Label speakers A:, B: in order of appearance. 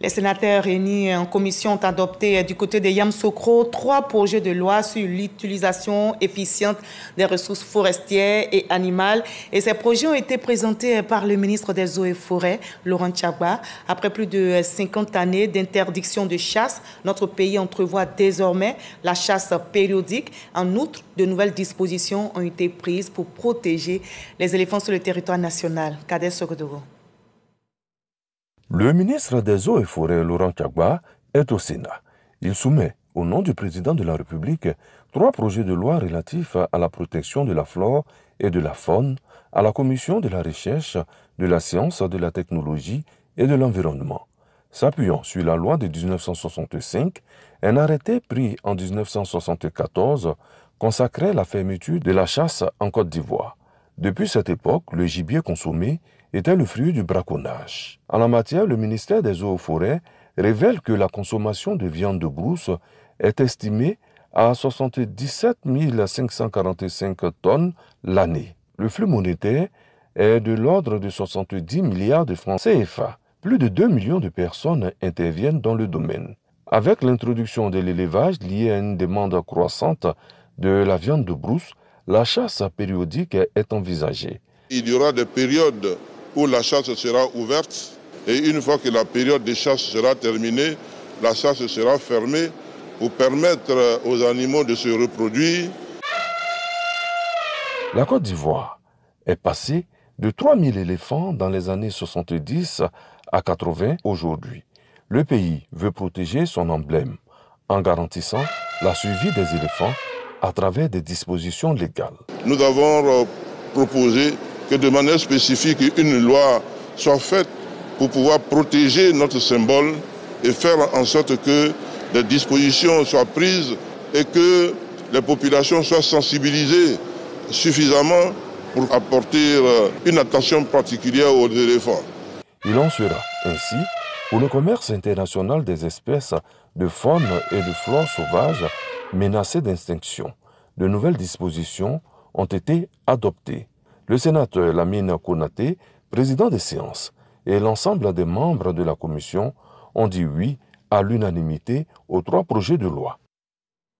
A: Les sénateurs réunis en commission ont adopté du côté de Yamoussoukro 3 projets de loi sur l'utilisation efficiente des ressources forestières et animales. Et ces projets ont été présentés par le ministre des Eaux et Forêts, Laurent Tchagba. Après plus de 50 années d'interdiction de chasse, notre pays entrevoit désormais la chasse périodique. En outre, de nouvelles dispositions ont été prises pour protéger les éléphants sur le territoire national. Kader Sogodoro.
B: Le ministre des Eaux et Forêts, Laurent Tchagba, est au Sénat. Il soumet, au nom du président de la République, 3 projets de loi relatifs à la protection de la flore et de la faune, à la Commission de la recherche, de la science, de la technologie et de l'environnement. S'appuyant sur la loi de 1965, un arrêté pris en 1974 consacrait la fermeture de la chasse en Côte d'Ivoire. Depuis cette époque, le gibier consommé était le fruit du braconnage. En la matière, le ministère des Eaux et Forêts révèle que la consommation de viande de brousse est estimée à 77 545 tonnes l'année. Le flux monétaire est de l'ordre de 70 milliards de francs CFA. Plus de 2 millions de personnes interviennent dans le domaine. Avec l'introduction de l'élevage lié à une demande croissante de la viande de brousse, la chasse périodique est envisagée.
C: Il y aura des périodes où la chasse sera ouverte et une fois que la période de chasse sera terminée, la chasse sera fermée pour permettre aux animaux de se reproduire.
B: La Côte d'Ivoire est passée de 3000 éléphants dans les années 70 à 80 aujourd'hui. Le pays veut protéger son emblème en garantissant la survie des éléphants à travers des dispositions légales.
C: Nous avons proposé que de manière spécifique, une loi soit faite pour pouvoir protéger notre symbole et faire en sorte que des dispositions soient prises et que les populations soient sensibilisées suffisamment pour apporter une attention particulière aux éléphants.
B: Il en sera ainsi pour le commerce international des espèces de faune et de flore sauvages menacées d'extinction. De nouvelles dispositions ont été adoptées. Le sénateur Lamine Konaté, président des séances, et l'ensemble des membres de la commission ont dit oui à l'unanimité aux 3 projets de loi.